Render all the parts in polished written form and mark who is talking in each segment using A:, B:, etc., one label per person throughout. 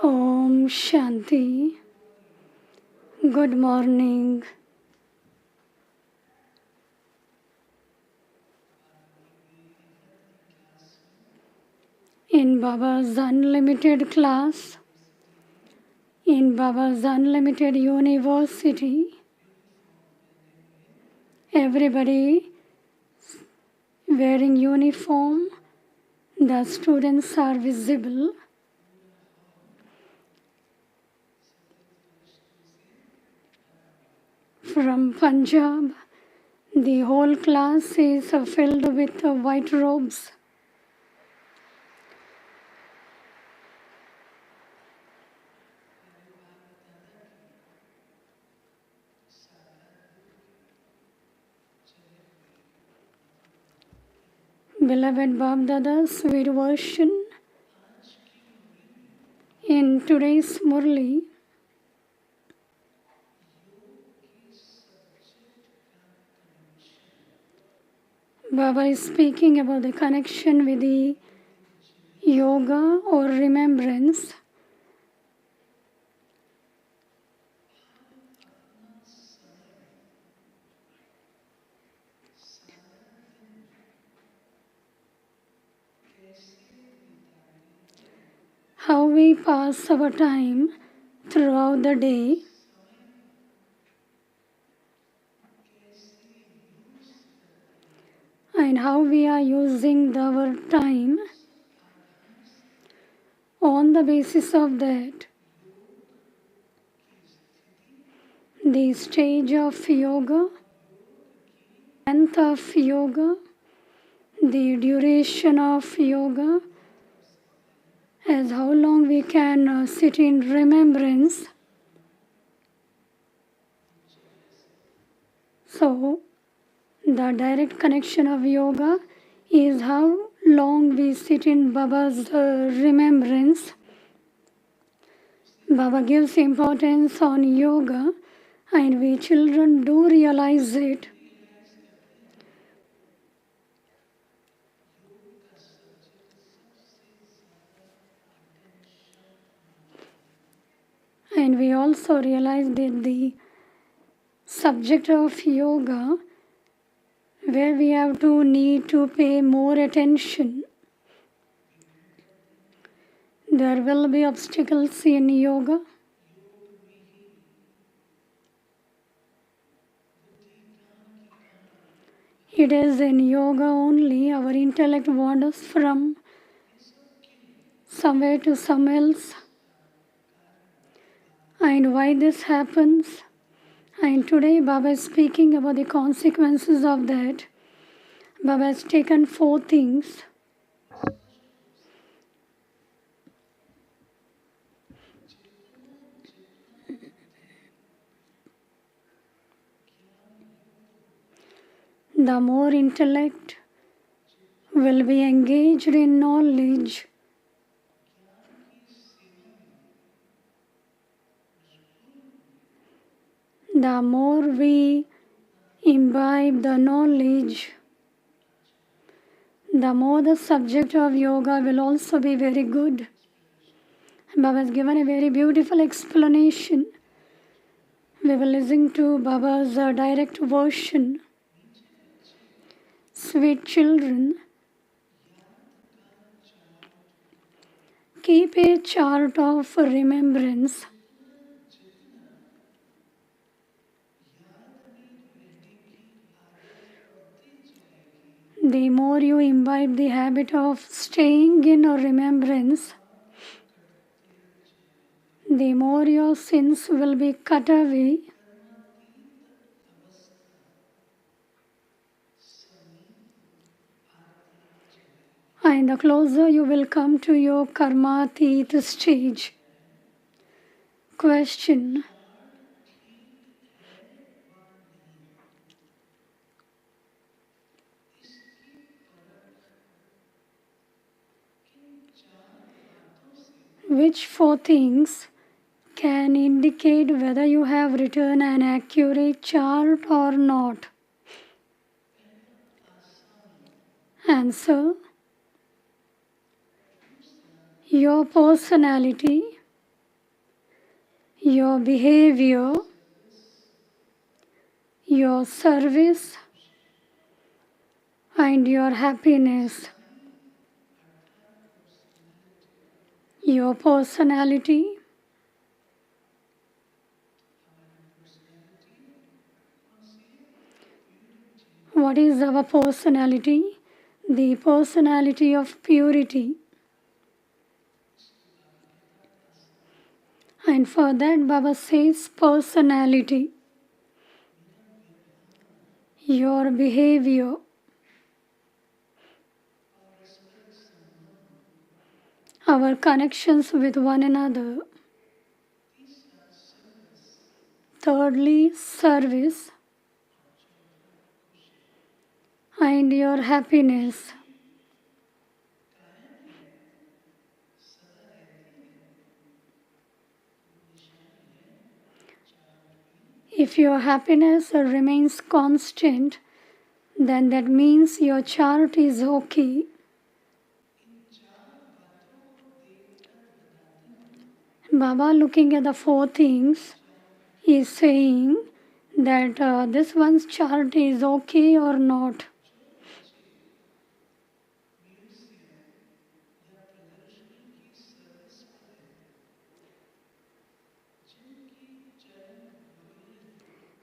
A: Om Shanti. Good morning. In Baba's Unlimited class, in Baba's Unlimited University, everybody wearing uniform, the students are visible. From Punjab, the whole class is filled with white robes. Beloved Bab Dada's sweet version, in today's Murli, Baba is speaking about the connection with the yoga or remembrance. How we pass our time throughout the day, and and how we are using our time. On the basis of that, the stage of yoga, length of yoga, the duration of yoga, as how long we can sit in remembrance. So, the direct connection of yoga is how long we sit in Baba's remembrance. Baba gives importance on yoga, and we children do realize it. And we also realize that the subject of yoga, where we have to need to pay more attention. There will be obstacles in yoga. It is in yoga only our intellect wanders from somewhere to some else. And why this happens? And today Baba is speaking about the consequences of that. Baba has taken 4 things. The more intellect will be engaged in knowledge, the more we imbibe the knowledge, the more the subject of yoga will also be very good. Baba has given a very beautiful explanation. We will listen to Baba's direct version. Sweet children, keep a chart of remembrance. The more you imbibe the habit of staying in remembrance, the more your sins will be cut away. And the closer you will come to your karmatit stage. Question: which 4 things can indicate whether you have written an accurate chart or not? Answer: your personality, your behavior, your service, and your happiness. Your personality, what is our personality? The personality of purity. And for that Baba says personality. Your behavior. Our connections with one another. Thirdly, service. And your happiness. If your happiness remains constant, then that means your chart is okay. Baba, looking at the 4 things, is saying that this one's chart is okay or not.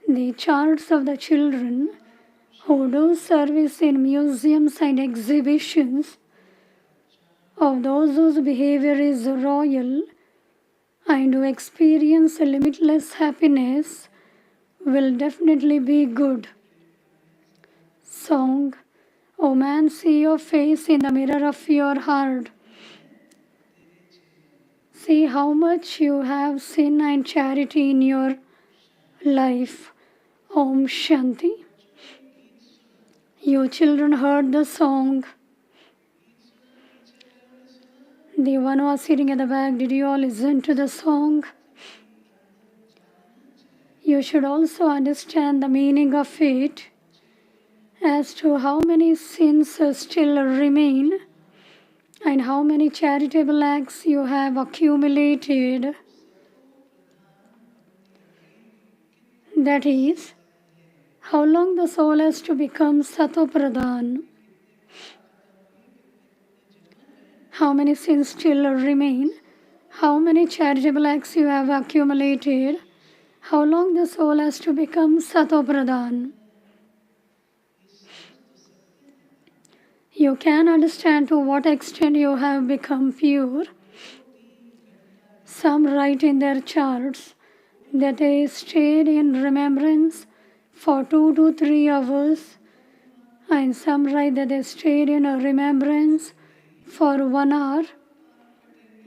A: The charts of the children who do service in museums and exhibitions, of those whose behavior is royal and who experience limitless happiness, will definitely be good. Song. O man, see your face in the mirror of your heart. See how much you have sin and charity in your life. Om Shanti. You children heard the song. The one who was sitting at the back, did you all listen to the song? You should also understand the meaning of it as to how many sins still remain and how many charitable acts you have accumulated. That is, how long the soul has to become Satopradhan. How many sins still remain, how many charitable acts you have accumulated, how long the soul has to become Satopradhan. You can understand to what extent you have become pure. Some write in their charts that they stayed in remembrance for 2 to 3 hours, and some write that they stayed in a remembrance for 1 hour.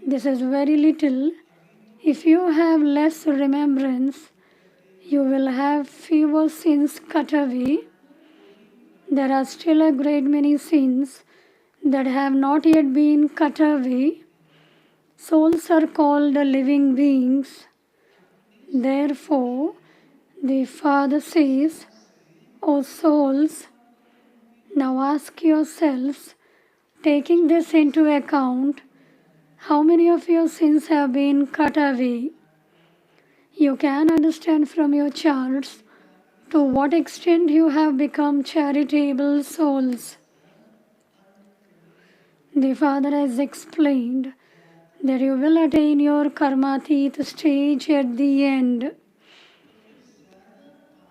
A: This is very little. If you have less remembrance, you will have fewer sins cut away. There are still a great many sins that have not yet been cut away. Souls are called living beings. Therefore, the Father says, O souls, now ask yourselves, taking this into account, how many of your sins have been cut away? You can understand from your charts to what extent you have become charitable souls. The Father has explained that you will attain your karmatit stage at the end.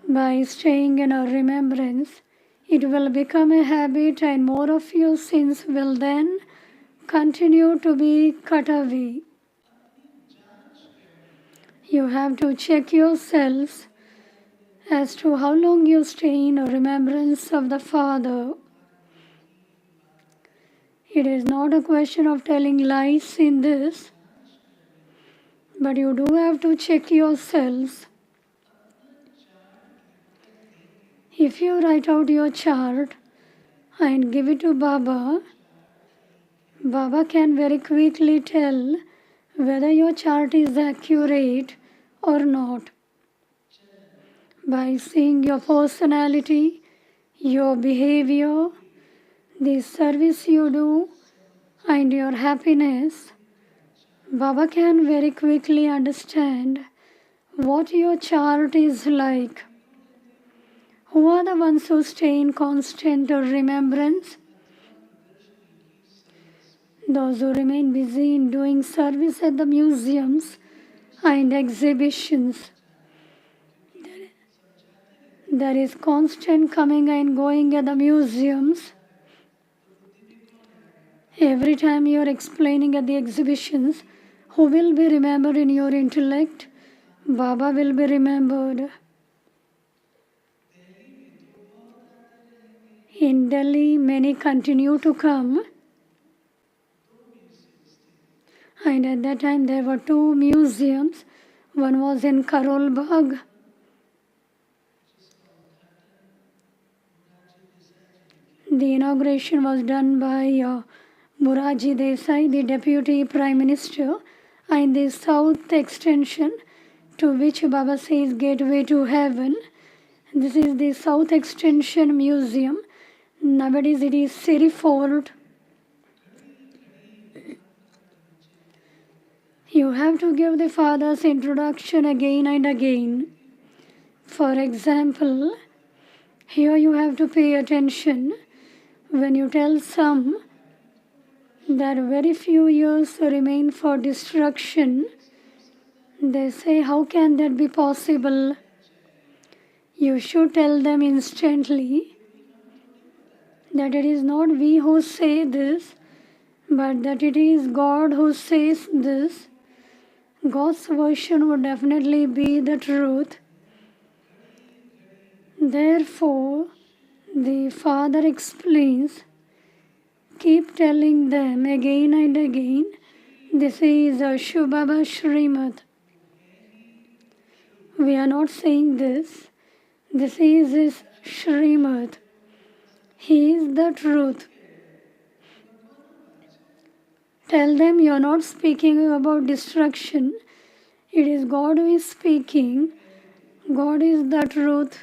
A: By staying in a remembrance, it will become a habit and more of your sins will then continue to be cut away. You have to check yourselves as to how long you stay in remembrance of the Father. It is not a question of telling lies in this, but you do have to check yourselves. If you write out your chart and give it to Baba, Baba can very quickly tell whether your chart is accurate or not. By seeing your personality, your behavior, the service you do, and your happiness, Baba can very quickly understand what your chart is like. Who are the ones who stay in constant remembrance? Those who remain busy in doing service at the museums and exhibitions. There is constant coming and going at the museums. Every time you are explaining at the exhibitions, who will be remembered in your intellect? Baba will be remembered. In Delhi, many continue to come. And at that time, there were 2 museums. One was in Karol Bagh. The inauguration was done by Morarji Desai, the Deputy Prime Minister, and the South Extension, to which Baba says Gateway to Heaven. This is the South Extension Museum. Nowadays it is Siri Fort. You have to give the Father's introduction again and again. For example, here you have to pay attention. When you tell some that very few years remain for destruction, they say, how can that be possible? You should tell them instantly that it is not we who say this, but that it is God who says this, God's version would definitely be the truth. Therefore, the Father explains, keep telling them again and again, this is a Shubhaba Srimad. We are not saying this. This is his Srimad. He is the truth. Tell them you are not speaking about destruction. It is God who is speaking. God is the truth.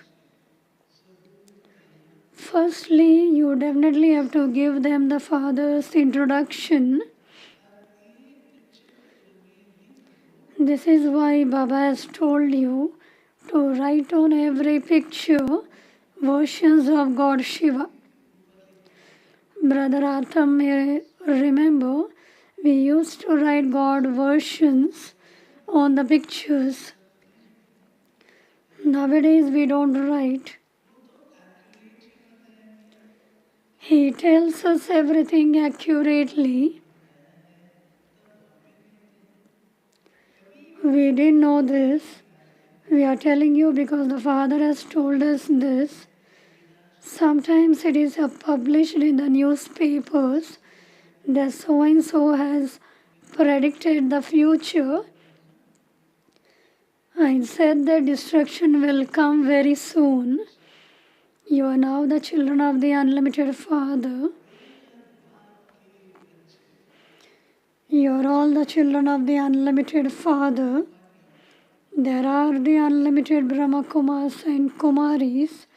A: Firstly, you definitely have to give them the Father's introduction. This is why Baba has told you to write on every picture versions of God Shiva. Brother Atham may remember, we used to write God versions on the pictures. Nowadays we don't write. He tells us everything accurately. We didn't know this. We are telling you because the Father has told us this. Sometimes it is published in the newspapers that so and so has predicted the future and said that destruction will come very soon. You are now the children of the unlimited Father. You are all the children of the unlimited Father. There are the unlimited Brahma Kumaris and Kumaris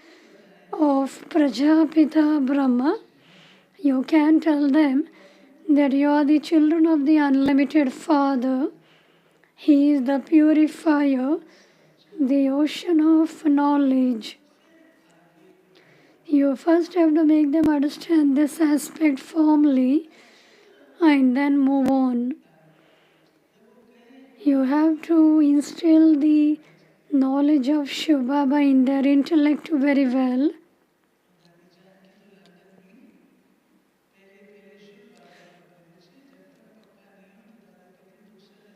A: of Prajapita Brahma. You can tell them that you are the children of the unlimited Father. He is the purifier, the ocean of knowledge. You first have to make them understand this aspect firmly and then move on. You have to instill the knowledge of Shiv Baba in their intellect very well.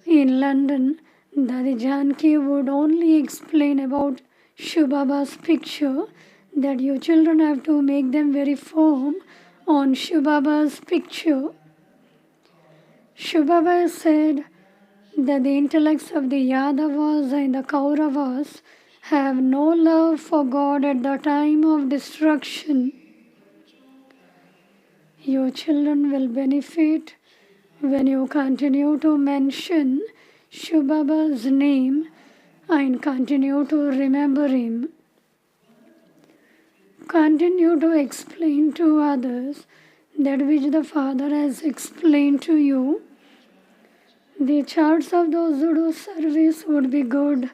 A: In London, Dadi Janki would only explain about Shiv Baba's picture, that you children have to make them very firm on Shiv Baba's picture. Shiv Baba said that the intellects of the Yadavas and the Kauravas have no love for God at the time of destruction. Your children will benefit when you continue to mention Shiv Baba's name and continue to remember him. Continue to explain to others that which the Father has explained to you. The charts of those who do service would be good.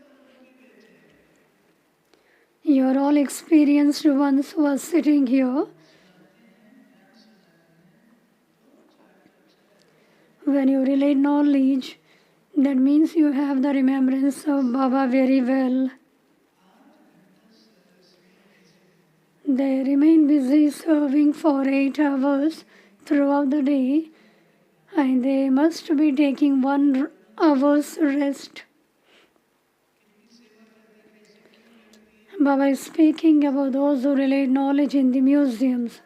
A: You are all experienced ones who are sitting here. When you relate knowledge, that means you have the remembrance of Baba very well. They remain busy serving for 8 hours throughout the day, and they must be taking 1 hour's rest. Baba is speaking about those who relate knowledge in the museums.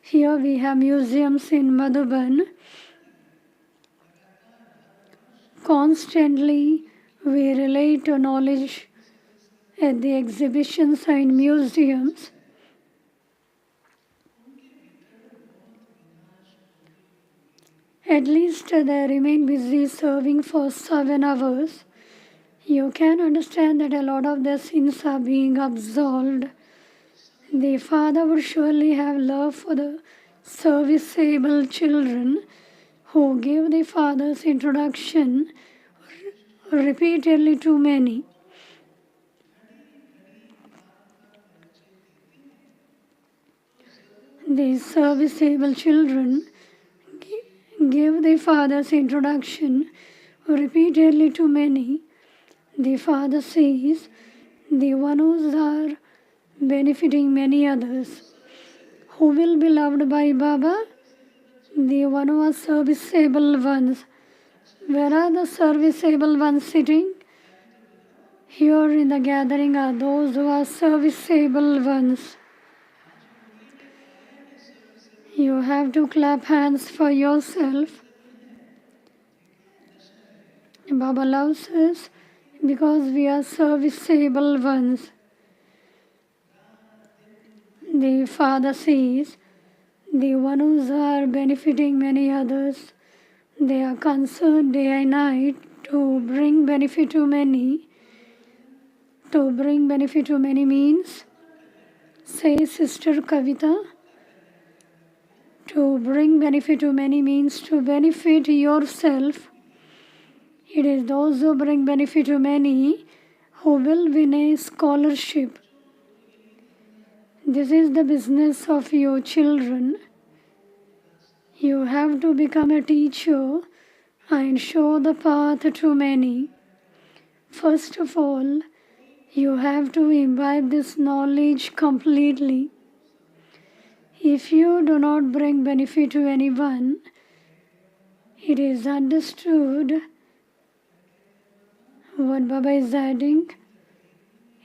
A: Here we have museums in Madhuban. Constantly we relate knowledge at the exhibitions and museums. At least they remain busy serving for 7 hours. You can understand that a lot of their sins are being absolved. The Father would surely have love for the serviceable children who give the Father's introduction repeatedly to many. These serviceable children give the Father's introduction repeatedly to many. The Father says, the one who are benefiting many others, Who will be loved by Baba? The one who are serviceable ones. Where are the serviceable ones sitting? Here in the gathering are those who are serviceable ones. You have to clap hands for yourself. Baba loves us because we are serviceable ones. The Father says, the ones who are benefiting many others, they are concerned day and night to bring benefit to many. To bring benefit to many means, say Sister Kavita, to bring benefit to many means to benefit yourself. It is those who bring benefit to many who will win a scholarship. This is the business of your children. You have to become a teacher and show the path to many. First of all, you have to imbibe this knowledge completely. If you do not bring benefit to anyone, it is understood what Baba is adding.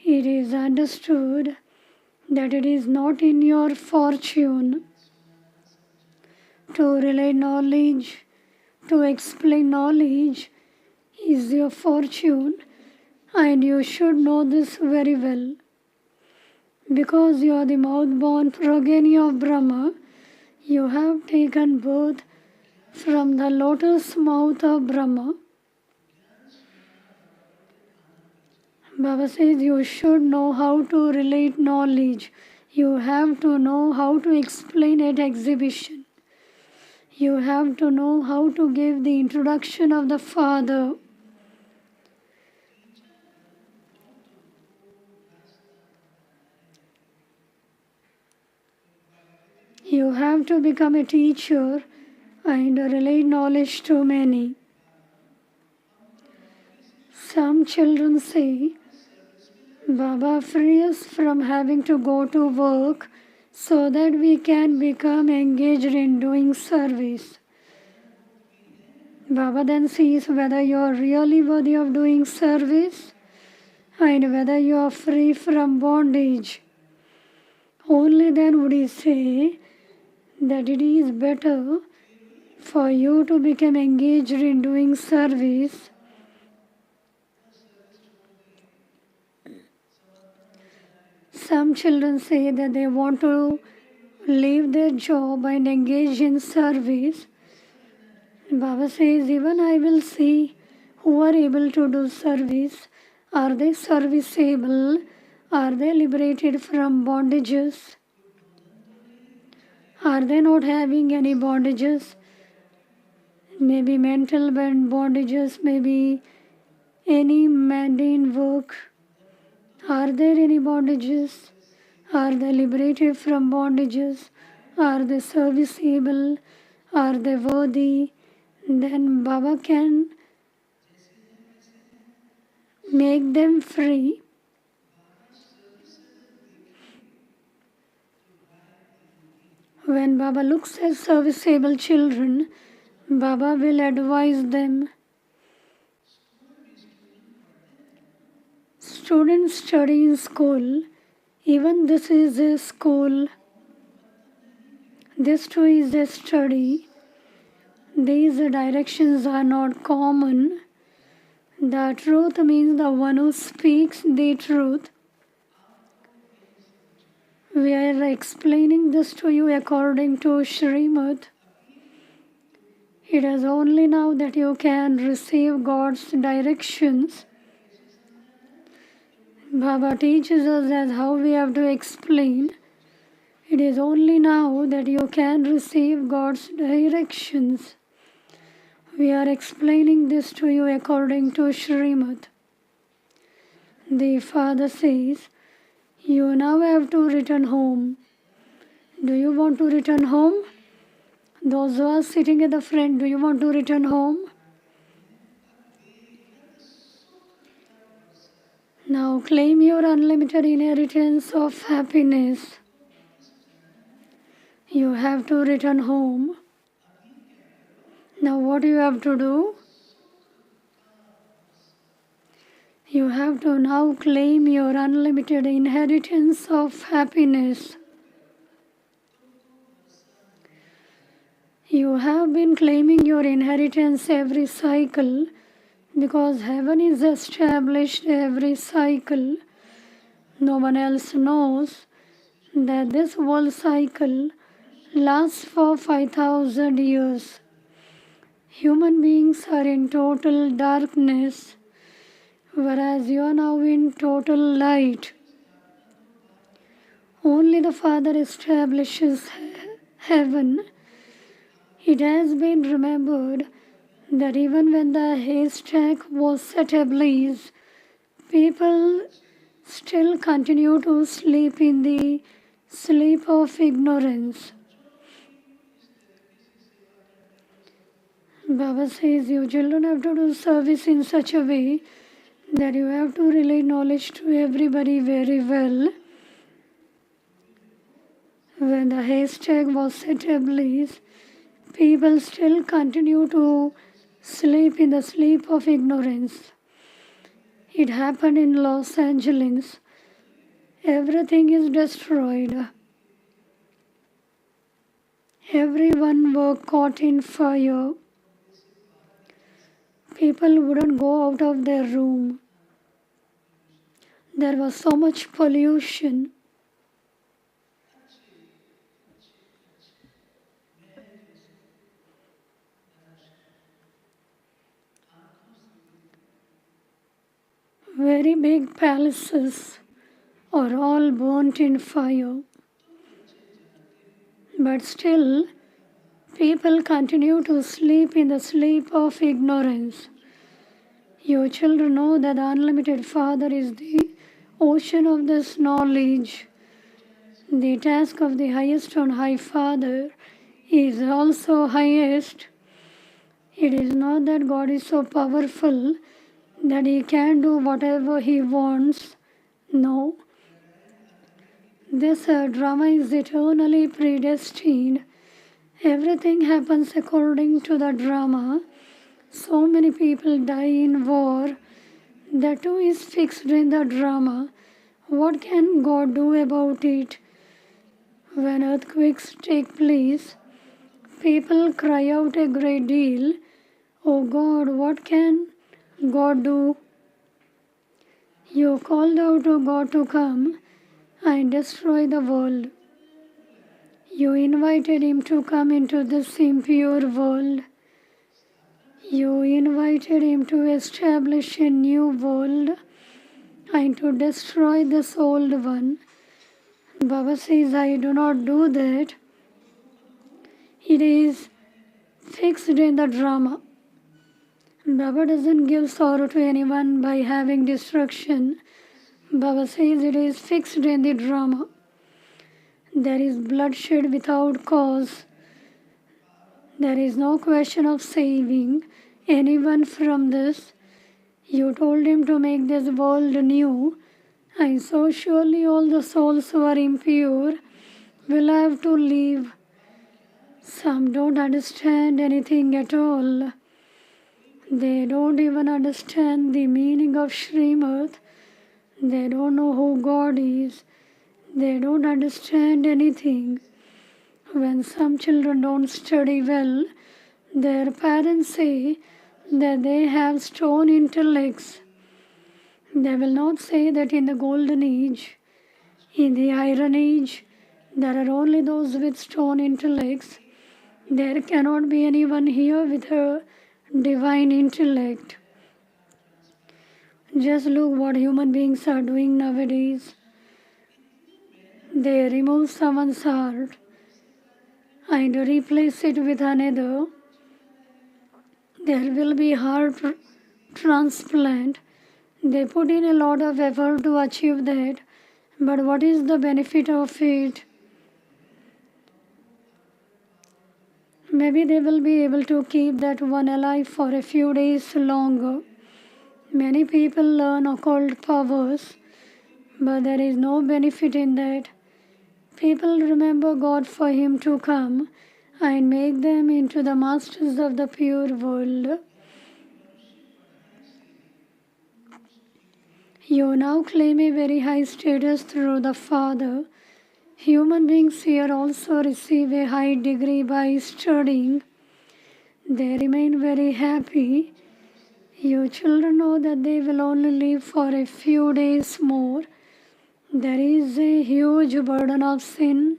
A: It is understood that it is not in your fortune to relay knowledge, to explain knowledge is your fortune. And you should know this very well. Because you are the mouth-born progeny of Brahma, you have taken birth from the lotus mouth of Brahma. Baba says you should know how to relate knowledge. You have to know how to explain at exhibition. You have to know how to give the introduction of the Father. You have to become a teacher and relay knowledge to many. Some children say, Baba, free us from having to go to work so that we can become engaged in doing service. Baba then sees whether you are really worthy of doing service and whether you are free from bondage. Only then would he say that it is better for you to become engaged in doing service. Some children say that they want to leave their job and engage in service. Baba says, even I will see who are able to do service. Are they serviceable? Are they liberated from bondages? Are they not having any bondages? Maybe mental bondages, maybe any mundane work. Are there any bondages? Are they liberated from bondages? Are they serviceable? Are they worthy? Then Baba can make them free. When Baba looks at serviceable children, Baba will advise them. Students study in school. Even this is a school. This too is a study. These directions are not common. The truth means the one who speaks the truth. We are explaining this to you according to Srimad. It is only now that you can receive God's directions. Baba teaches us as how we have to explain. It is only now that you can receive God's directions. We are explaining this to you according to Srimad. The Father says, you now have to return home. Do you want to return home? Those who are sitting at the front, do you want to return home? Now claim your unlimited inheritance of happiness. You have to return home. Now what you have to do? You have to now claim your unlimited inheritance of happiness. You have been claiming your inheritance every cycle because heaven is established every cycle. No one else knows that this world cycle lasts for 5,000 years. Human beings are in total darkness, whereas you are now in total light. Only the Father establishes heaven. It has been remembered that even when the haystack was set ablaze, people still continue to sleep in the sleep of ignorance. Baba says you children have to do service in such a way that you have to relay knowledge to everybody very well. When the haystack was set ablaze, people still continue to sleep in the sleep of ignorance. It happened in Los Angeles. Everything is destroyed. Everyone were caught in fire. People wouldn't go out of their room. There was so much pollution. Very big palaces are all burnt in fire. But still, people continue to sleep in the sleep of ignorance. You children know that the unlimited Father is the ocean of this knowledge. The task of the highest on high Father is also highest. It is not that God is so powerful that He can do whatever He wants. No. This drama is eternally predestined. Everything happens according to the drama. So many people die in war. That too is fixed in the drama. What can God do about it? When earthquakes take place, people cry out a great deal. Oh God, what can God do? You called out to God to come and destroy the world. You invited Him to come into this impure world. You invited Him to establish a new world and to destroy this old one. Baba says, I do not do that. It is fixed in the drama. Baba doesn't give sorrow to anyone by having destruction. Baba says it is fixed in the drama. There is bloodshed without cause. There is no question of saving anyone from this. You told Him to make this world new, and so surely all the souls who are impure will have to leave. Some don't understand anything at all. They don't even understand the meaning of Srimad. They don't know who God is. They don't understand anything. When some children don't study well, their parents say that they have stone intellects. They will not say that in the golden age, in the iron age, there are only those with stone intellects. There cannot be anyone here with a divine intellect. Just look what human beings are doing nowadays. They remove someone's heart and replace it with another. There will be heart transplant. They put in a lot of effort to achieve that. But what is the benefit of it? Maybe they will be able to keep that one alive for a few days longer. Many people learn occult powers, but there is no benefit in that. People remember God for Him to come and make them into the masters of the pure world. You now claim a very high status through the Father. Human beings here also receive a high degree by studying. They remain very happy. You children know that they will only live for a few days more. There is a huge burden of sin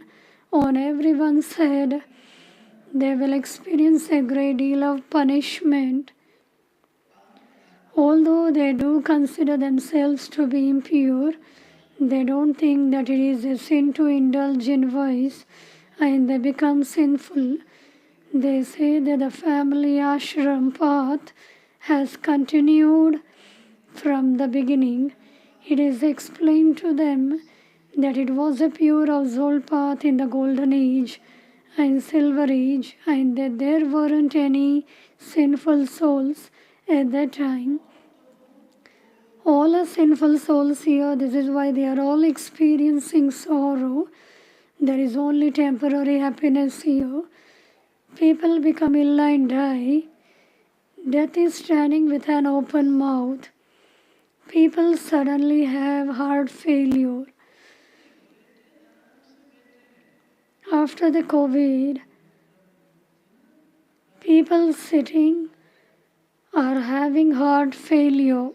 A: on everyone's head. They will experience a great deal of punishment. Although they do consider themselves to be impure, they don't think that it is a sin to indulge in vice, and they become sinful. They say that the family ashram path has continued from the beginning. It is explained to them that it was a pure household path in the golden age and silver age, and that there weren't any sinful souls at that time. All are sinful souls here. This is why they are all experiencing sorrow. There is only temporary happiness here. People become ill and die. Death is standing with an open mouth. People suddenly have heart failure. After the COVID, people sitting are having heart failure.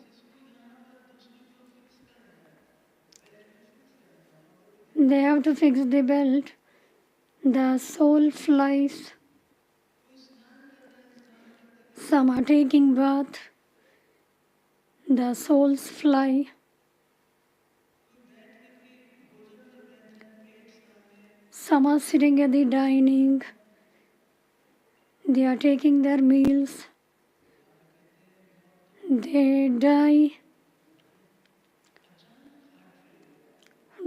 A: They have to fix the belt. The soul flies. Some are taking bath. The souls fly. Some are sitting at the dining. They are taking their meals. They die.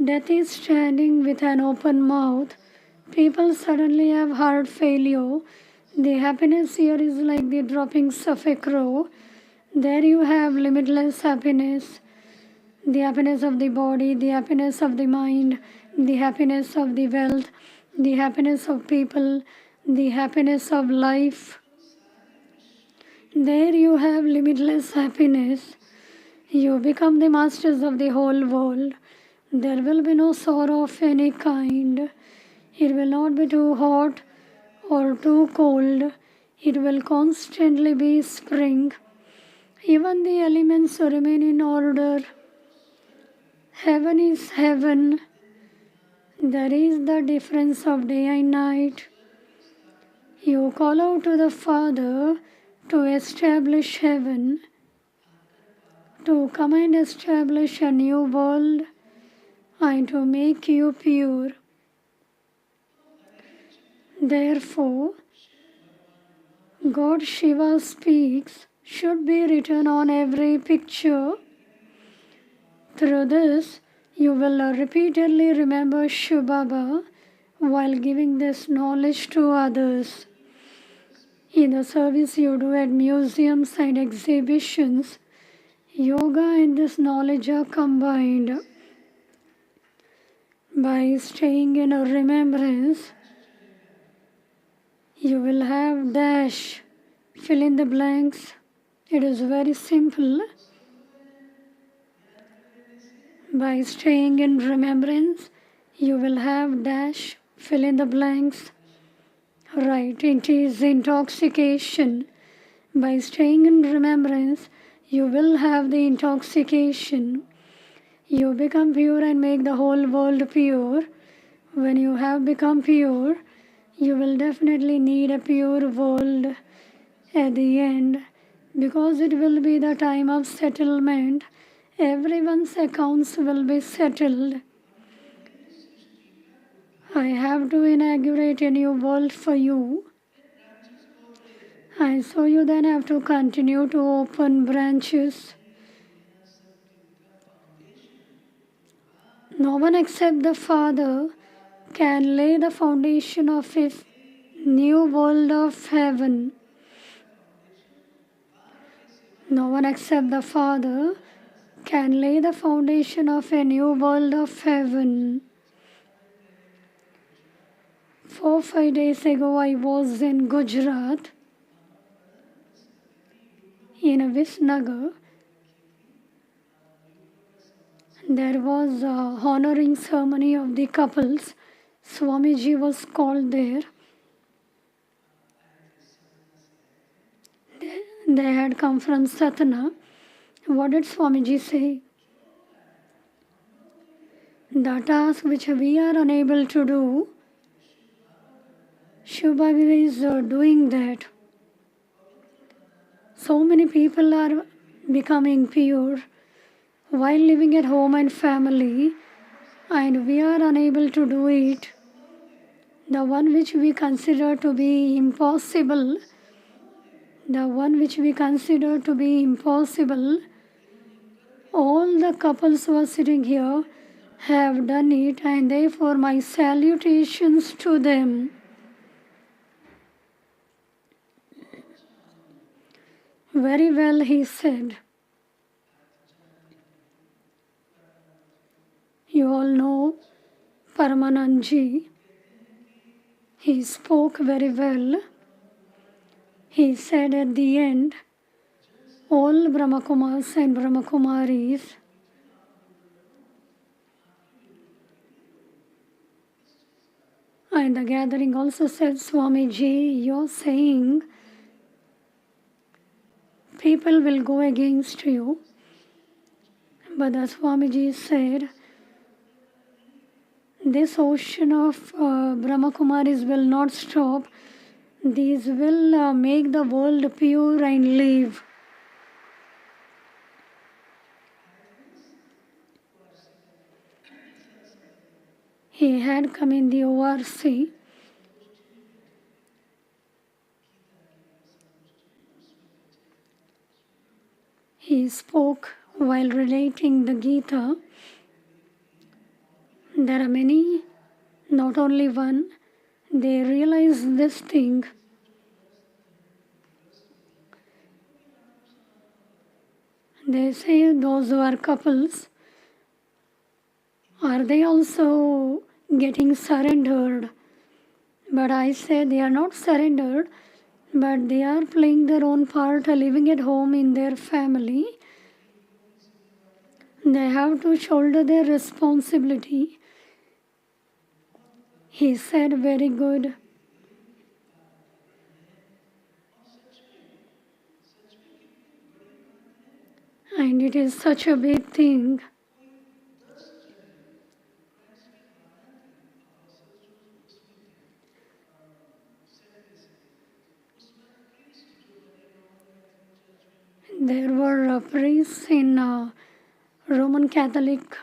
A: Death is standing with an open mouth. People suddenly have heart failure. The happiness here is like the droppings of a crow. There you have limitless happiness. The happiness of the body, the happiness of the mind, the happiness of the wealth, the happiness of people, the happiness of life. There you have limitless happiness. You become the masters of the whole world. There will be no sorrow of any kind. It will not be too hot or too cold. It will constantly be spring. Even the elements remain in order. Heaven is heaven. There is the difference of day and night. You call out to the Father to establish heaven, to come and establish a new world, and to make you pure. Therefore, God Shiva speaks should be written on every picture. Through this, you will repeatedly remember Shiv Baba while giving this knowledge to others. In the service you do at museums and exhibitions, yoga and this knowledge are combined. By staying in a remembrance, you will have dash, fill in the blanks. It is very simple. By staying in remembrance, you will have dash, fill in the blanks. Right, it is intoxication. By staying in remembrance, you will have the intoxication. You become pure and make the whole world pure. When you have become pure, you will definitely need a pure world at the end, because it will be the time of settlement. Everyone's accounts will be settled. I have to inaugurate a new world for you. And so you then have to continue to open branches. No one except the Father can lay the foundation of a new world of heaven. No one except the Father can lay the foundation of a new world of heaven. 4-5 days ago I was in Gujarat, in a Visnagar. There was a honoring ceremony of the couples. Swamiji was called there. They had come from Satna. What did Swamiji say? The task which we are unable to do, Shubhavi is doing that. So many people are becoming pure while living at home and family, and we are unable to do it. The one which we consider to be impossible, all the couples who are sitting here have done it, and therefore my salutations to them. Very well, he said. You all know Paramanandji. He spoke very well. He said at the end, all Brahmakumars and Brahmakumaris, and the gathering also said, Swamiji, you're saying people will go against you. But the Swamiji said, this ocean of Brahmakumaris will not stop. These will make the world pure and live. He had come in the ORC. He spoke while relating the Gita. There are many, not only one, they realize this thing. They say those who are couples, are they also getting surrendered? But I say they are not surrendered, but they are playing their own part, living at home in their family. They have to shoulder their responsibility. He said, very good. And it is such a big thing. There were priests in Roman Catholic.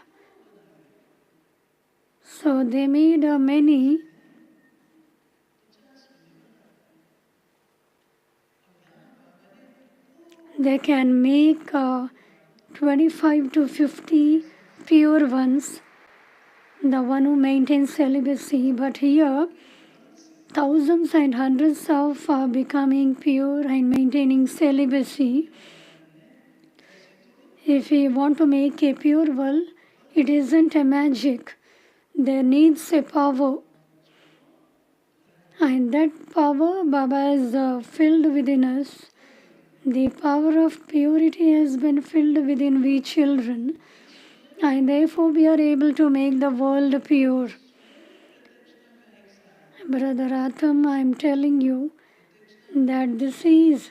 A: So they made many. They can make 25 to 50 pure ones, the one who maintains celibacy. But here, thousands and hundreds of becoming pure and maintaining celibacy. If we want to make a pure world, it isn't a magic. There needs a power. And that power Baba is filled within us. The power of purity has been filled within we children. And therefore we are able to make the world pure. Brother Atam, I am telling you that this is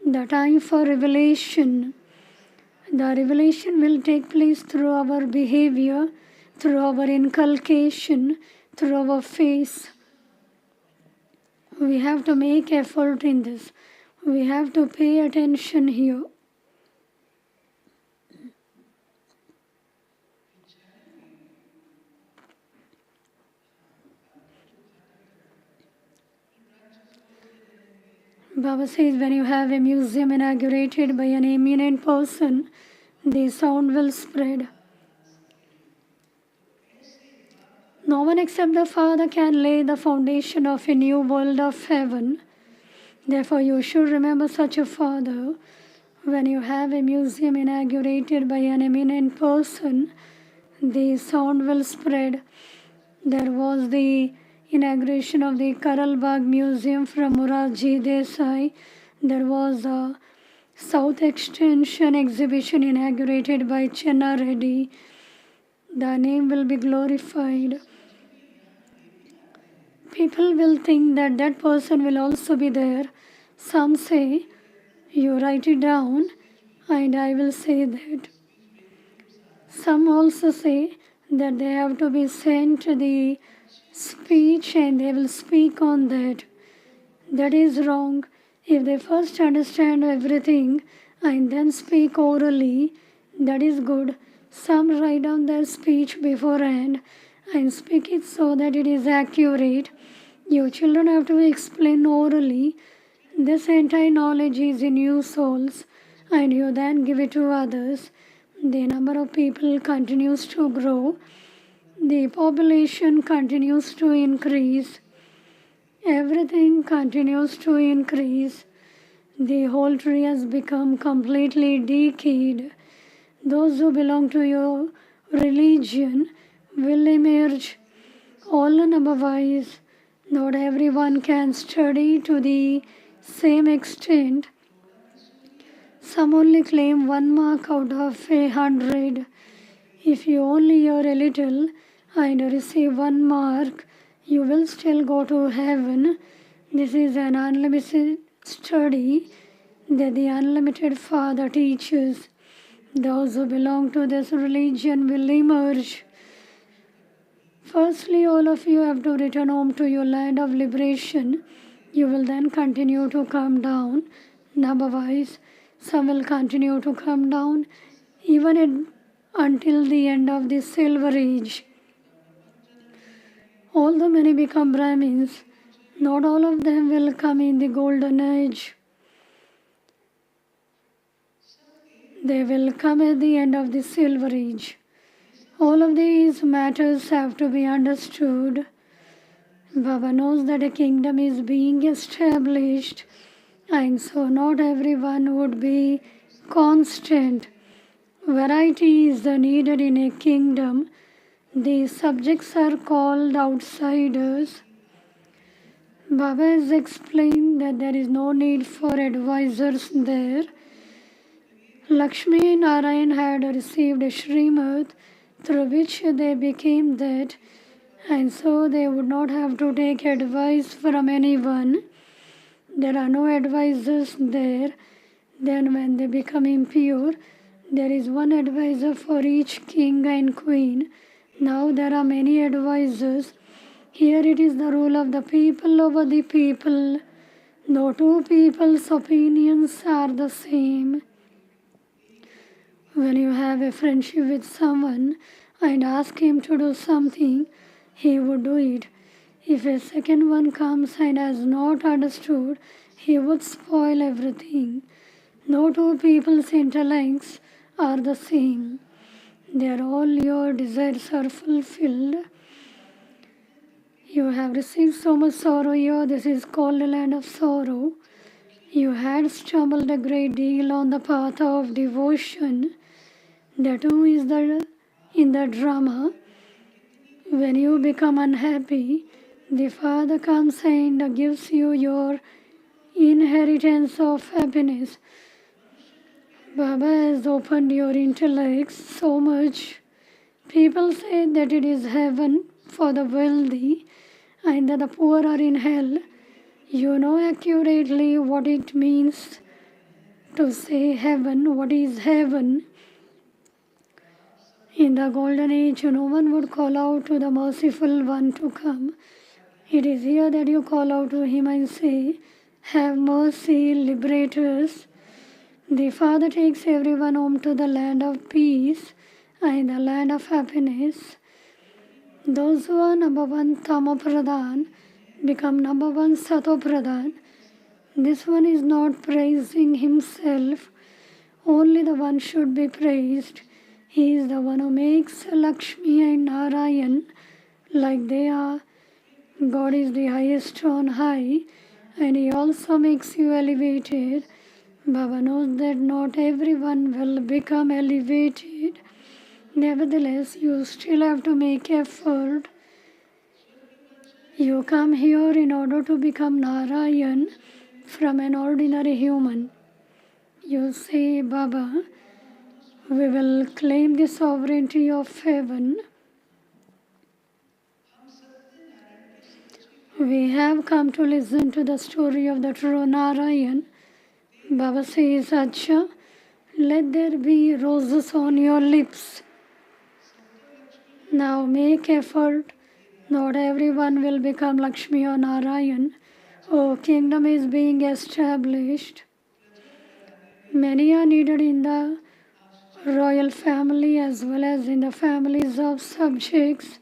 A: the time for revelation. The revelation will take place through our behavior, through our inculcation, through our face. We have to make effort in this. We have to pay attention here. Baba says, when you have a museum inaugurated by an eminent person, the sound will spread. No one except the Father can lay the foundation of a new world of heaven. Therefore, you should remember such a Father. When you have a museum inaugurated by an eminent person, the sound will spread. There was the inauguration of the Karal Bagh Museum from Morarji Desai. There was a South Extension exhibition inaugurated by Chenna Reddy. The name will be glorified. People will think that that person will also be there. Some say, you write it down and I will say that. Some also say that they have to be sent the speech and they will speak on that. That is wrong. If they first understand everything and then speak orally, that is good. Some write down their speech beforehand and speak it so that it is accurate. You children have to explain orally. This entire knowledge is in you souls and you then give it to others. The number of people continues to grow. The population continues to increase. Everything continues to increase. The whole tree has become completely decayed. Those who belong to your religion will emerge all unabhawise. Not everyone can study to the same extent. Some only claim 1 mark out of 100. If you only hear a little and receive 1 mark, you will still go to heaven. This is an unlimited study that the unlimited Father teaches. Those who belong to this religion will emerge. Firstly, all of you have to return home to your land of liberation. You will then continue to come down. Otherwise, some will continue to come down even until the end of the Silver Age. Although many become Brahmins, not all of them will come in the Golden Age. They will come at the end of the Silver Age. All of these matters have to be understood. Baba knows that a kingdom is being established, and so not everyone would be constant. Variety is needed in a kingdom. The subjects are called outsiders. Baba has explained that there is no need for advisors there. Lakshmi and Narayan had received a Srimad through which they became that, and so they would not have to take advice from anyone. There are no advisors there. Then when they become impure, there is one advisor for each king and queen. Now there are many advisors. Here it is the rule of the people over the people. No two people's opinions are the same. When you have a friendship with someone and ask him to do something, he would do it. If a second one comes and has not understood, he would spoil everything. No two people's intellects are the same. There all your desires are fulfilled. You have received so much sorrow here. This is called a land of sorrow. You had stumbled a great deal on the path of devotion. That too is in the drama. When you become unhappy, the Father comes and gives you your inheritance of happiness. Baba has opened your intellects so much. People say that it is heaven for the wealthy and that the poor are in hell. You know accurately what it means to say heaven. What is heaven? In the golden age, no one would call out to the merciful one to come. It is here that you call out to him and say, have mercy, liberate us. The Father takes everyone home to the land of peace and the land of happiness. Those who are number one Tamo Pradhan become number one Sato Pradhan. This one is not praising himself. Only the one should be praised. He is the one who makes Lakshmi and Narayan like they are. God is the highest on high, and He also makes you elevated. Baba knows that not everyone will become elevated. Nevertheless, you still have to make effort. You come here in order to become Narayan from an ordinary human. You say, Baba, we will claim the sovereignty of heaven. We have come to listen to the story of the true Narayan. Baba says, Acha, let there be roses on your lips. Now make effort. Not everyone will become Lakshmi or Narayan. Oh, kingdom is being established. Many are needed in the royal family as well as in the families of subjects.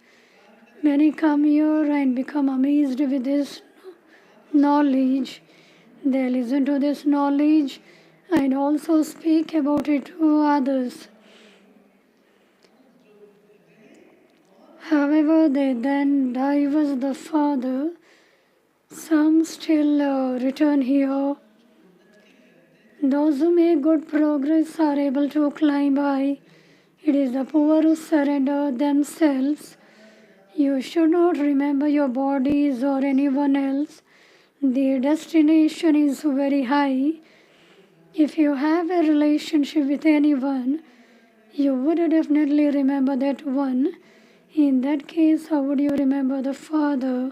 A: Many come here and become amazed with this knowledge. They listen to this knowledge and also speak about it to others. However, they then divorce the father. Some still return here. Those who make good progress are able to climb high. It is the poor who surrender themselves. You should not remember your bodies or anyone else. The destination is very high. If you have a relationship with anyone, you would definitely remember that one. In that case, how would you remember the Father?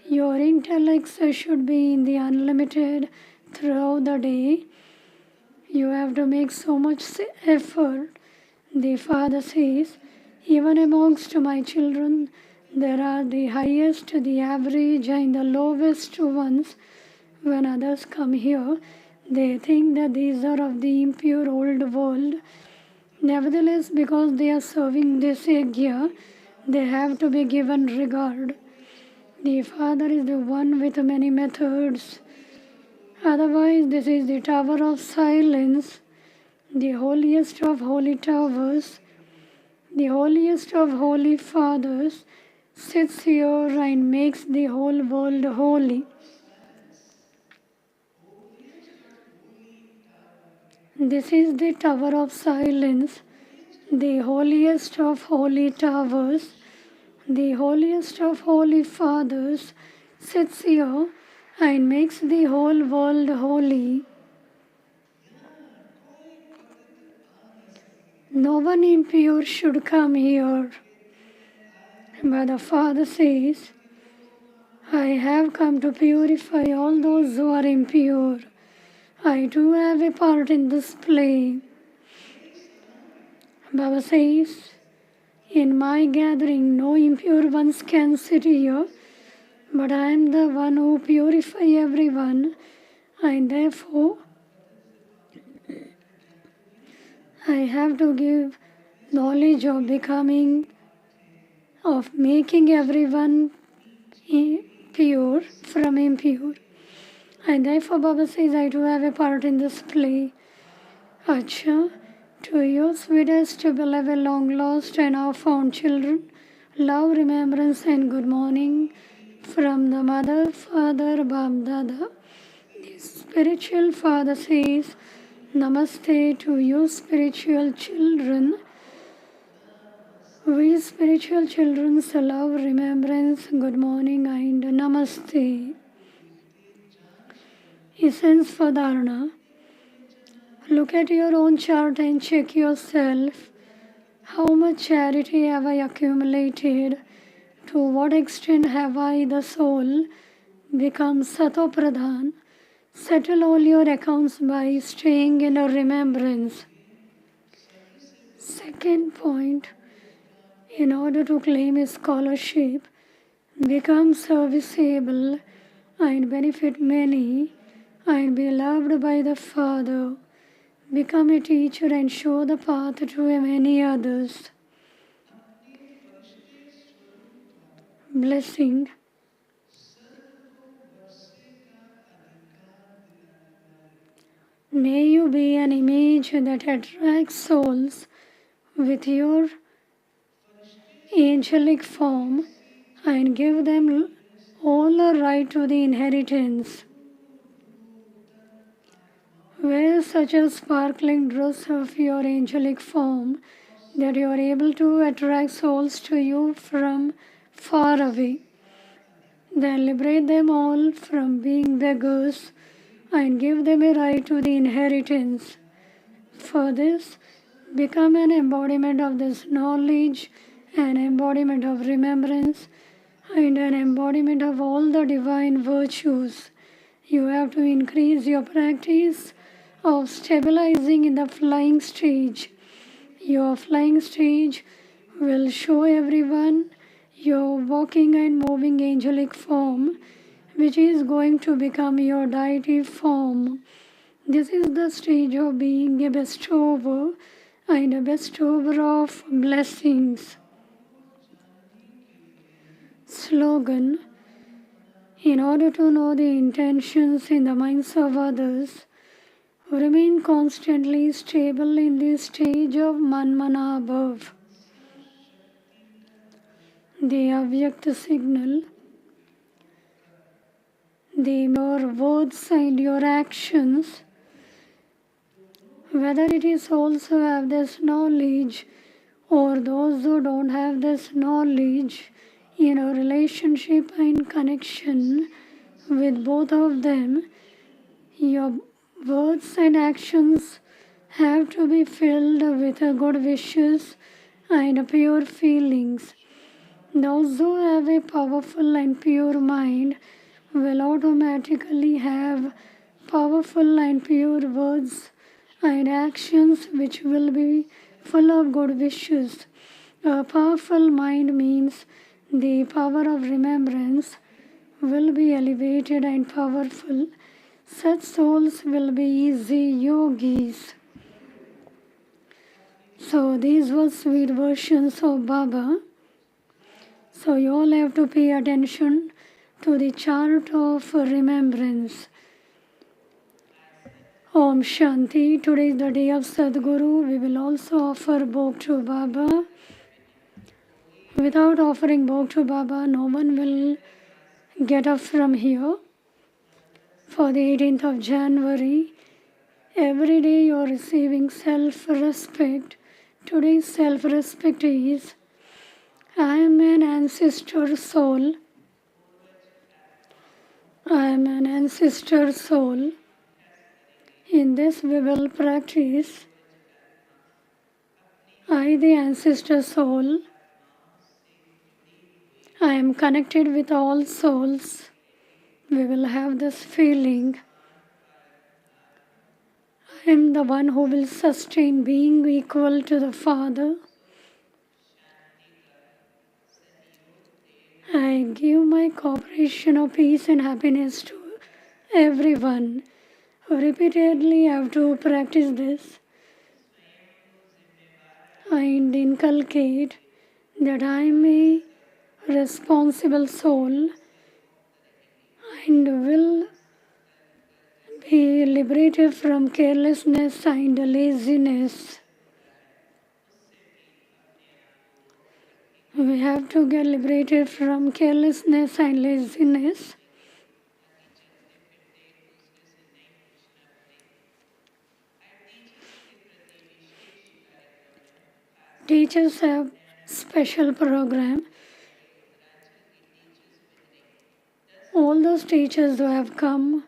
A: Your intellects should be in the unlimited throughout the day. You have to make so much effort. The Father says, even amongst my children, there are the highest, the average, and the lowest ones. When others come here, they think that these are of the impure old world. Nevertheless, because they are serving this yajna, they have to be given regard. The Father is the one with many methods. Otherwise, this is the tower of silence, the holiest of holy towers, the holiest of holy fathers, sits here and makes the whole world holy. This is the tower of silence, the holiest of holy towers, the holiest of holy fathers, sits here and makes the whole world holy. No one impure should come here. But the Father says, I have come to purify all those who are impure. I too have a part in this play. Baba says, in my gathering no impure ones can sit here, but I am the one who purify everyone, and therefore I have to give knowledge of becoming, of making everyone pure from impure. And therefore Baba says, I too have a part in this play. Acha, to you sweetest beloved, long lost and now found children, love, remembrance and good morning from the Mother, Father, Bab, Dada. The spiritual Father says, Namaste to you spiritual children. We spiritual children love, remembrance, good morning and Namaste. Essence for Dharana. Look at your own chart and check yourself. How much charity have I accumulated? To what extent have I, the soul, become Sato Pradhan? Settle all your accounts by staying in a remembrance. Second point, in order to claim a scholarship, become serviceable and benefit many and be loved by the Father. Become a teacher and show the path to many others. Blessing. May you be an image that attracts souls with your angelic form and give them all a right to the inheritance. Wear such a sparkling dress of your angelic form that you are able to attract souls to you from far away. Then liberate them all from being beggars and give them a right to the inheritance. For this, become an embodiment of this knowledge, an embodiment of remembrance, and an embodiment of all the divine virtues. You have to increase your practice of stabilizing in the flying stage. Your flying stage will show everyone your walking and moving angelic form, which is going to become your deity form. This is the stage of being a bestower and a bestower of blessings. Slogan: in order to know the intentions in the minds of others, remain constantly stable in this stage of Manmanabhav. The Avyakta signal: your words and your actions, whether it is also have this knowledge or those who don't have this knowledge, in a relationship and connection with both of them, your words and actions have to be filled with good wishes and pure feelings. Those who have a powerful and pure mind will automatically have powerful and pure words and actions which will be full of good wishes. A powerful mind means the power of remembrance will be elevated and powerful. Such souls will be easy yogis. So these were sweet versions of Baba. So you all have to pay attention to the chart of remembrance. Om Shanti. Today is the day of Sadguru. We will also offer Bhog to Baba. Without offering Bhog to Baba, no one will get up from here. For the 18th of January, every day you are receiving self-respect. Today's self-respect is: I am an ancestor soul. I am an ancestor soul. In this we will practice I, the ancestor soul. I am connected with all souls. We will have this feeling. I am the one who will sustain being equal to the Father. I give my cooperation of peace and happiness to everyone. Repeatedly I have to practice this and inculcate that I am a responsible soul and will be liberated from carelessness and laziness. We have to get liberated from carelessness and laziness. Teachers have special program. All those teachers who have come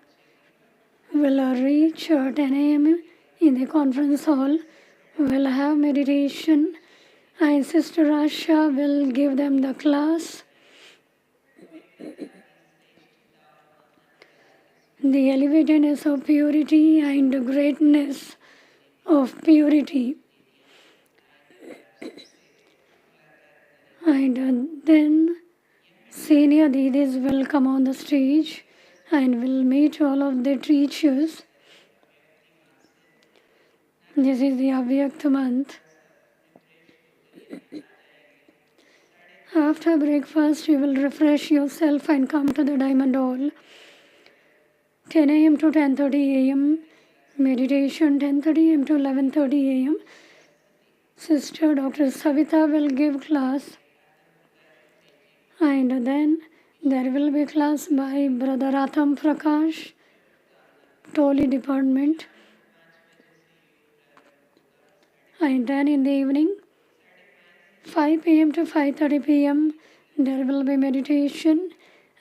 A: will reach 10 a.m. in the conference hall, will have meditation, and Sister Asha will give them the class. The elevatedness of purity and the greatness of purity. And then senior Didis will come on the stage and will meet all of the teachers. This is the Avyakta month. After breakfast, you will refresh yourself and come to the Diamond Hall. 10 a.m. to 10:30 a.m. meditation, 10:30 a.m. to 11:30 a.m. Sister Dr. Savita will give class. And then there will be class by Brother Atam Prakash, Toli Department. And then in the evening, 5 p.m. to 5:30 p.m., there will be meditation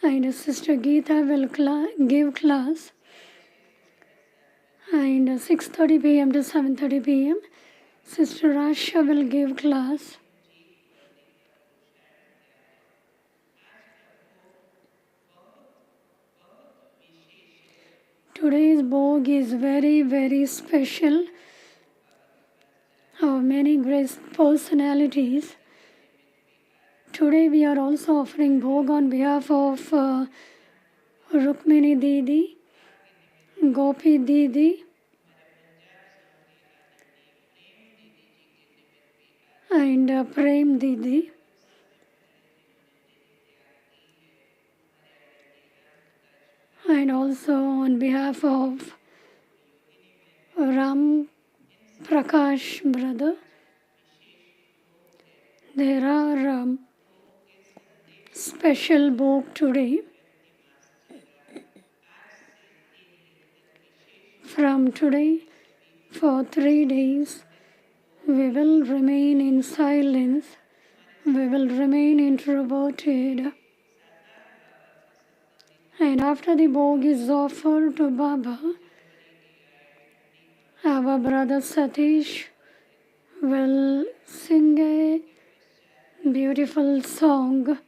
A: And Sister Geeta will give class. And 6:30 p.m. to 7:30 p.m. Sister Rasha will give class. Today's Bhog is very, very special. Of many great personalities. Today we are also offering Bhog on behalf of Rukmini Didi, Gopi Didi, and Prem Didi. And also on behalf of Ram Prakash brother, there are special Bhog today. From today, for 3 days, we will remain in silence. We will remain introverted. And after the Bhog is offered to Baba, our brother Satish will sing a beautiful song.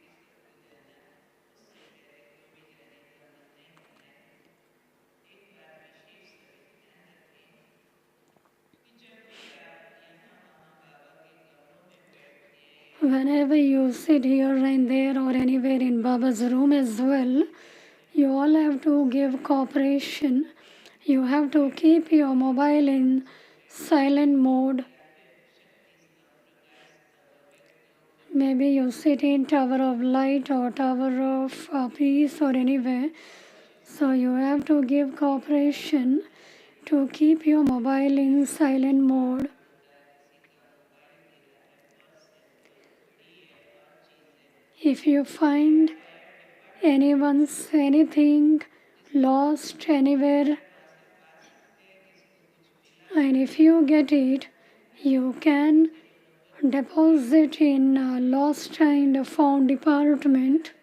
A: Whenever you sit here and there or anywhere in Baba's room as well, you all have to give cooperation. You have to keep your mobile in silent mode. Maybe you sit in Tower of Light or Tower of Peace or anywhere. So you have to give cooperation to keep your mobile in silent mode. If you find anything lost anywhere, and if you get it, you can deposit in a lost and found department.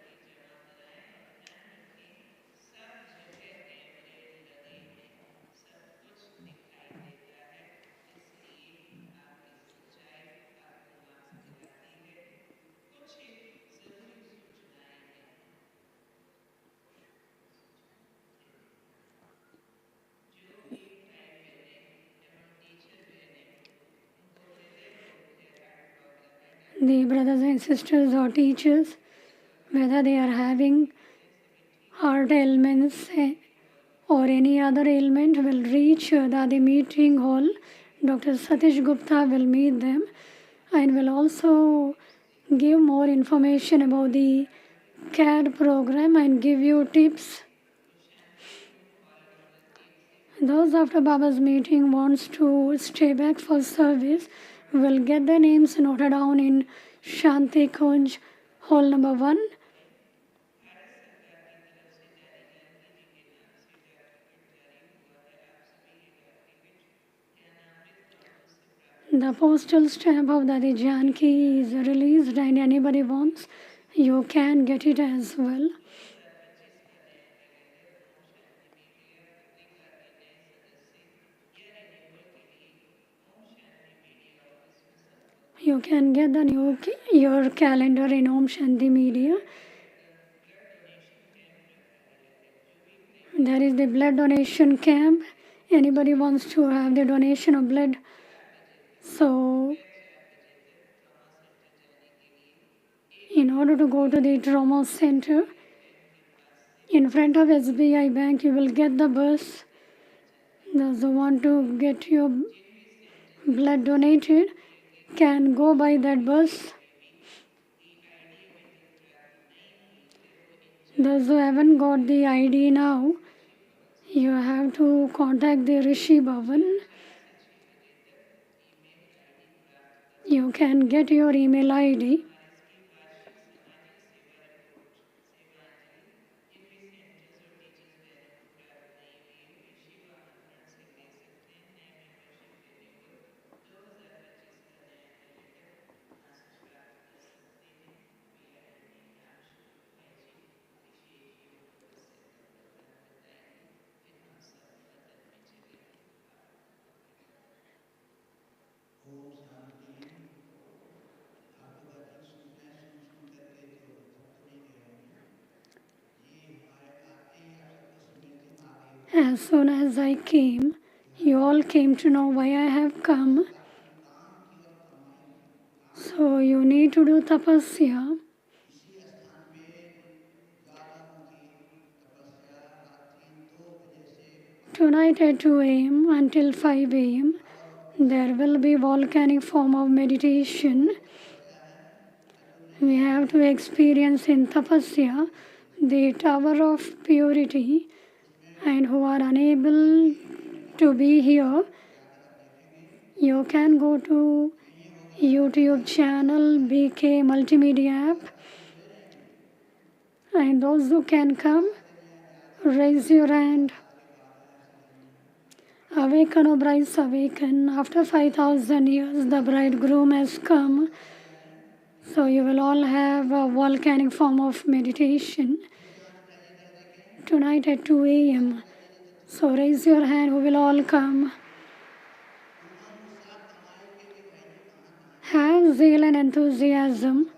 A: The brothers and sisters or teachers, whether they are having heart ailments or any other ailment, will reach the meeting hall. Dr. Satish Gupta will meet them and will also give more information about the CAD program and give you tips. Those after Baba's meeting wants to stay back for service will get their names noted down in Shanti Kunj, hall number 1. The postal stamp of Dadi Janki is released and anybody wants, you can get it as well. You can get your calendar in Om Shanti Media. There is the blood donation camp. Anybody wants to have the donation of blood. So, in order to go to the trauma center, in front of SBI Bank, you will get the bus. Those who want to get your blood donated can go by that bus. Those who haven't got the ID now, you have to contact the Rishi Bhavan. You can get your email ID. As soon as I came, you all came to know why I have come. So you need to do tapasya. Tonight at 2 a.m. until 5 a.m. there will be volcanic form of meditation. We have to experience in tapasya the tower of purity, and who are unable to be here, you can go to YouTube channel BK Multimedia app, and those who can come, raise your hand. Awaken, O brides, awaken. After 5,000 years, the bridegroom has come. So you will all have a volcanic form of meditation tonight at 2 a.m. So raise your hand, who will all come. Have zeal and enthusiasm.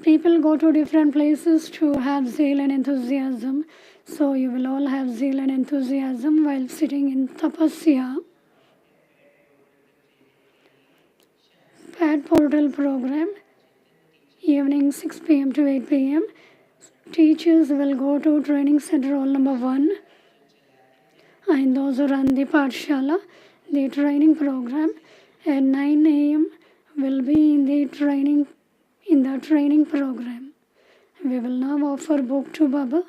A: People go to different places to have zeal and enthusiasm. So you will all have zeal and enthusiasm while sitting in tapasya. Pad portal program, evening 6 p.m. to 8 p.m. Teachers will go to training center roll number 1. And those who run the Pathshala, the training program, at 9 a.m. will be in the training program. We will now offer book to Baba.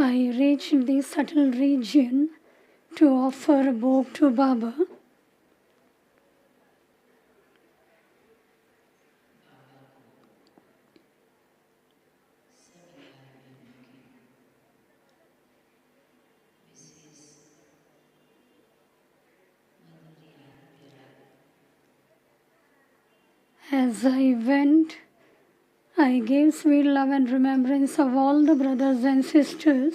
A: I reached the subtle region to offer bhog to Baba. As I went, I gave sweet love and remembrance of all the brothers and sisters.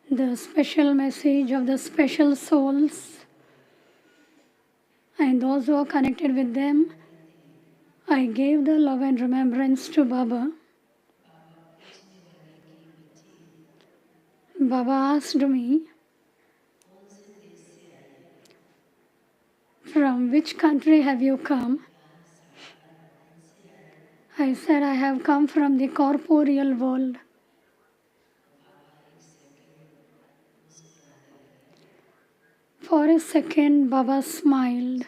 A: The special message of the special souls and those who are connected with them, I gave the love and remembrance to Baba. Baba asked me, "From which country have you come?" I said, "I have come from the corporeal world." For a second, Baba smiled.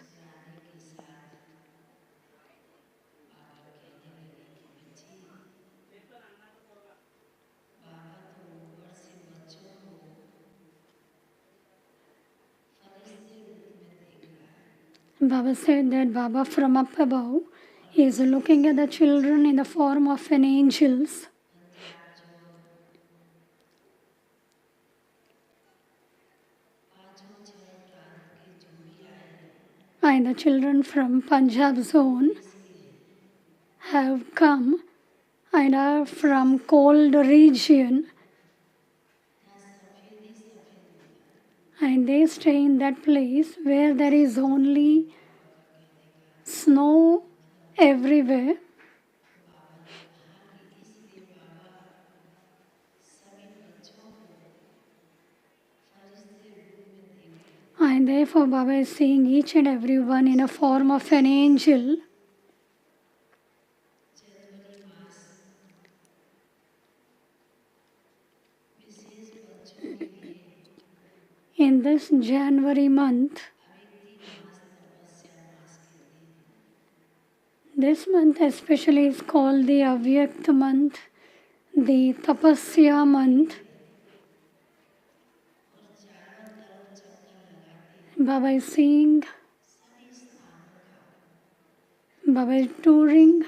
A: Baba said that Baba from up above is looking at the children in the form of an angels. And the children from Punjab zone have come and are from cold region, and they stay in that place where there is only snow everywhere. And therefore Baba is seeing each and every one in a form of an angel. In this January month, this month especially is called the Avyakt month, the Tapasya month. Baba is seeing, Baba is touring,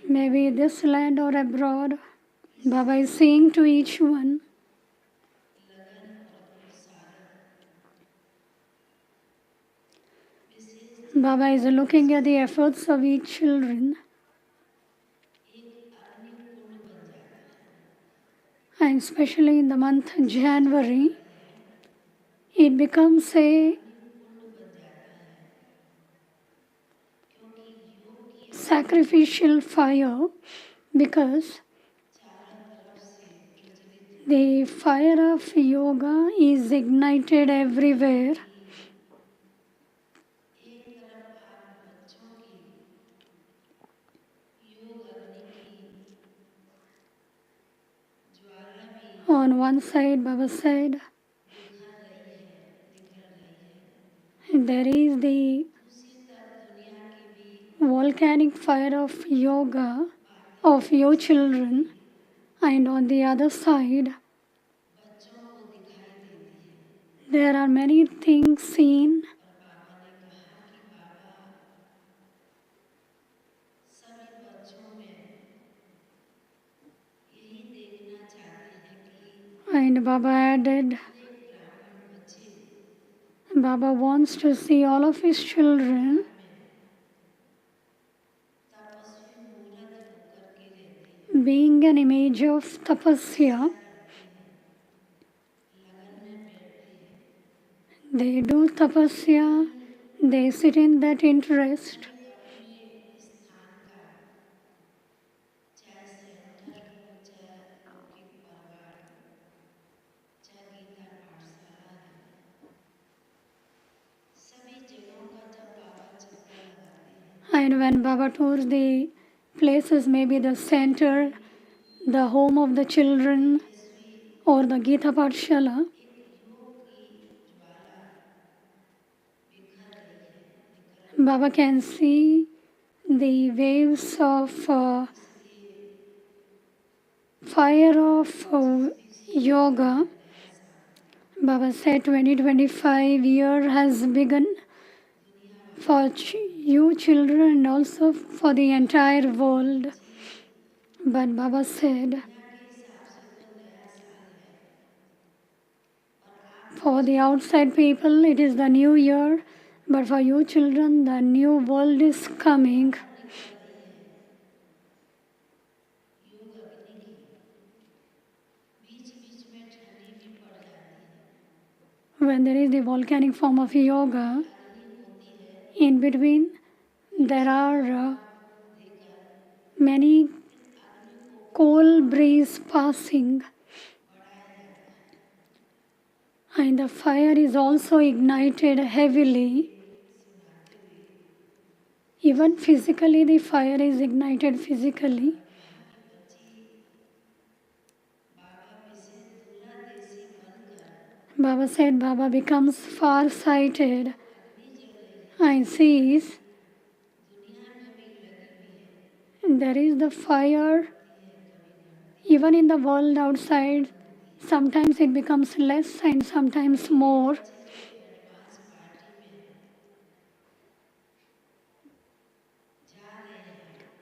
A: maybe this land or abroad. Baba is saying to each one, Baba is looking at the efforts of each children, and especially in the month January, it becomes a sacrificial fire, because the fire of yoga is ignited everywhere. On one side, Baba said, there is the volcanic fire of yoga of your children, and on the other side, there are many things seen. And Baba added, Baba wants to see all of his children being an image of tapasya. They do tapasya, they sit in that interest. And when Baba tours the places, maybe the center, the home of the children, or the Gita Pathshala, Baba can see the waves of fire of yoga. Baba said 2025 year has begun for you children and also for the entire world. But Baba said, for the outside people it is the new year, but for you children the new world is coming. When there is the volcanic form of yoga, in between there are many cold breeze passing, and the fire is also ignited heavily. Even physically the fire is ignited physically. Baba said Baba becomes far-sighted and sees there is the fire even in the world outside. Sometimes it becomes less and sometimes more.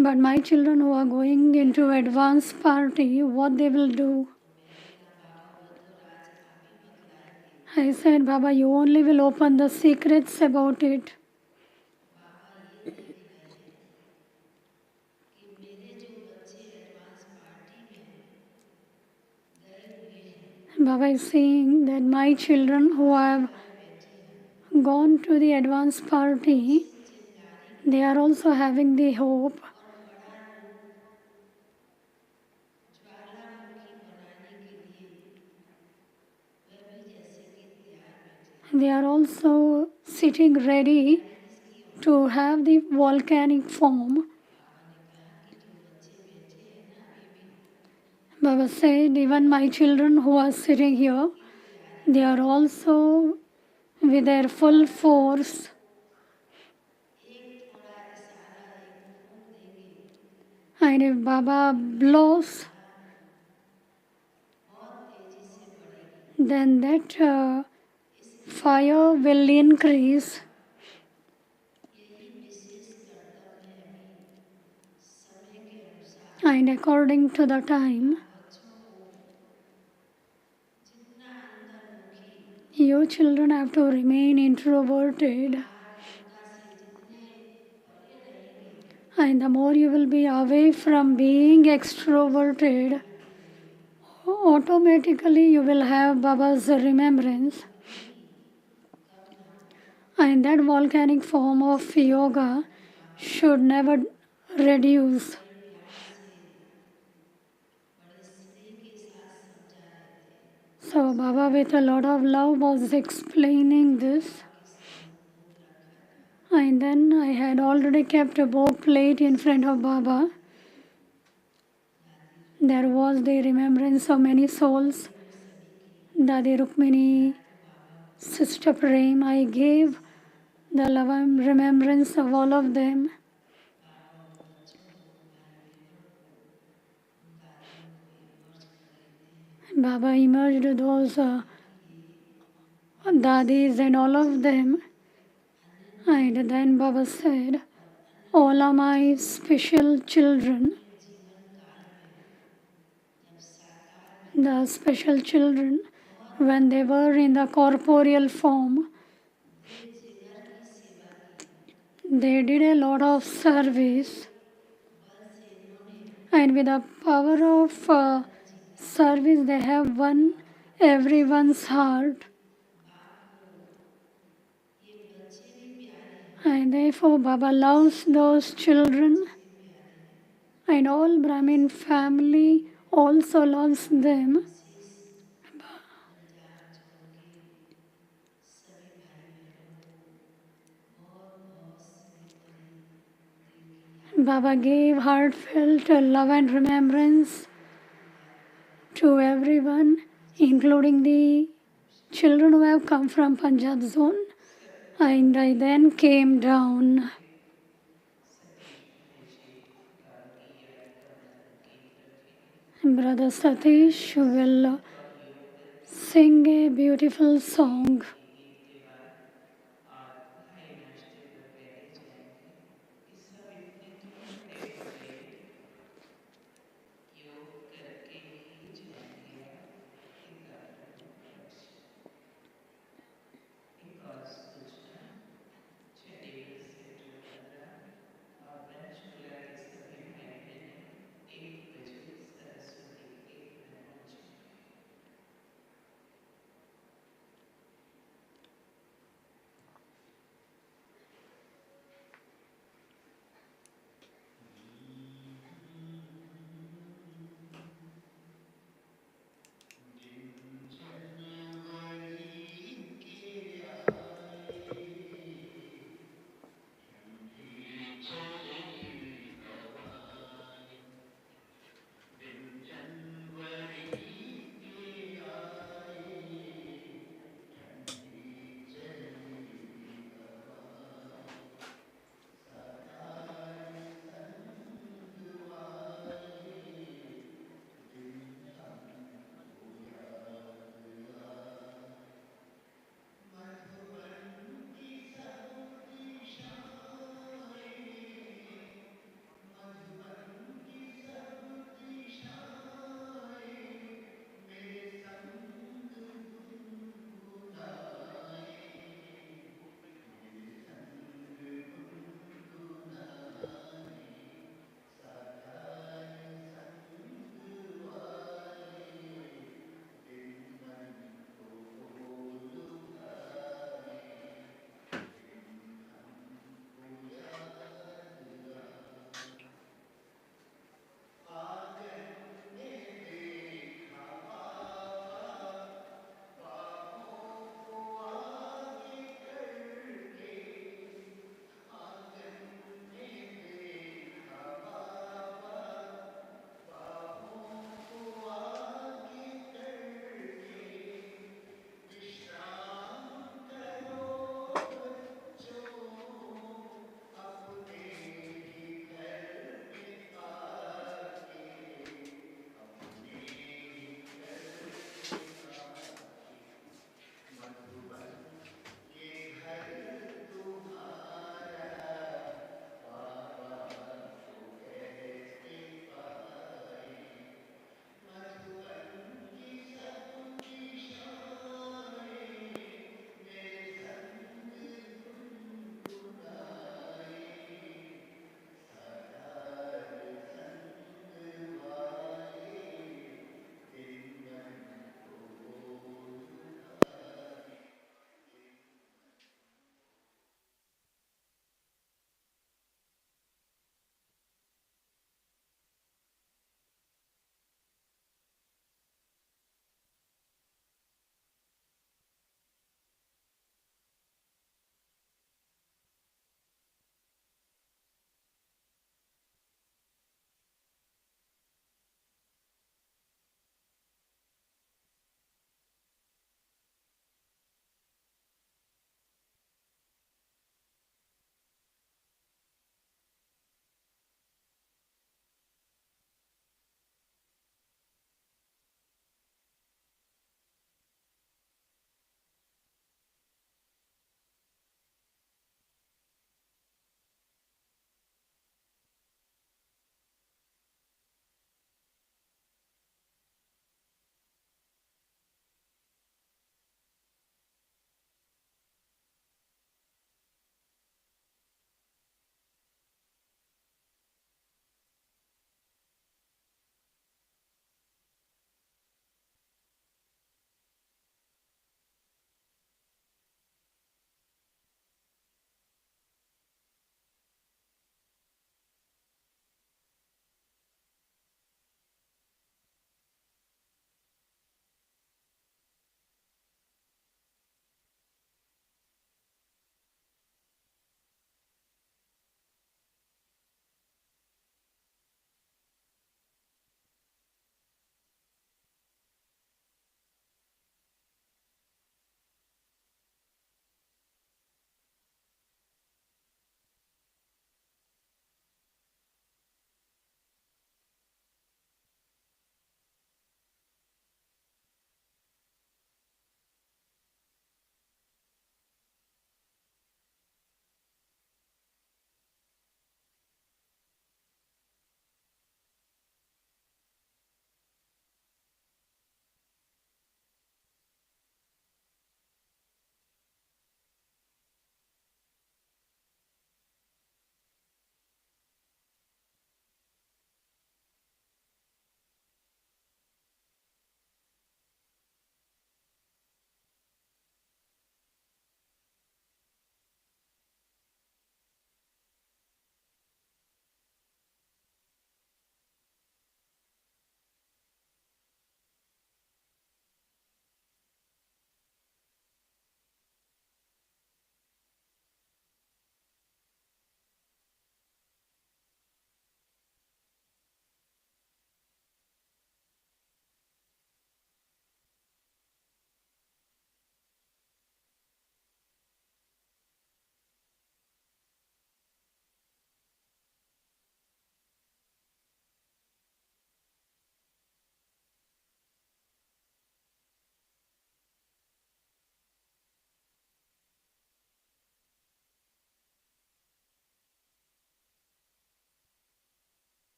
A: But my children who are going into advanced party, what they will do? I said, Baba, you only will open the secrets about it. Baba is saying that my children who have gone to the advanced party, they are also having the hope. They are also sitting ready to have the volcanic form. Baba said, even my children who are sitting here, they are also with their full force. And if Baba blows, then that fire will increase. And according to the time, you children have to remain introverted. And the more you will be away from being extroverted, automatically you will have Baba's remembrance. And that volcanic form of yoga should never reduce. So Baba with a lot of love was explaining this. And then I had already kept a bowl plate in front of Baba. There was the remembrance of many souls. Dadi Rukmini, Sister Prem, I gave the love and remembrance of all of them. Baba emerged those dadis and all of them. And then Baba said, all are my special children. The special children, when they were in the corporeal form, they did a lot of service. And with the power of service, they have won everyone's heart. And therefore, Baba loves those children. And all Brahmin family also loves them. Baba gave heartfelt love and remembrance to everyone, including the children who have come from Punjab zone. and I then came down. Brother Satish will sing a beautiful song.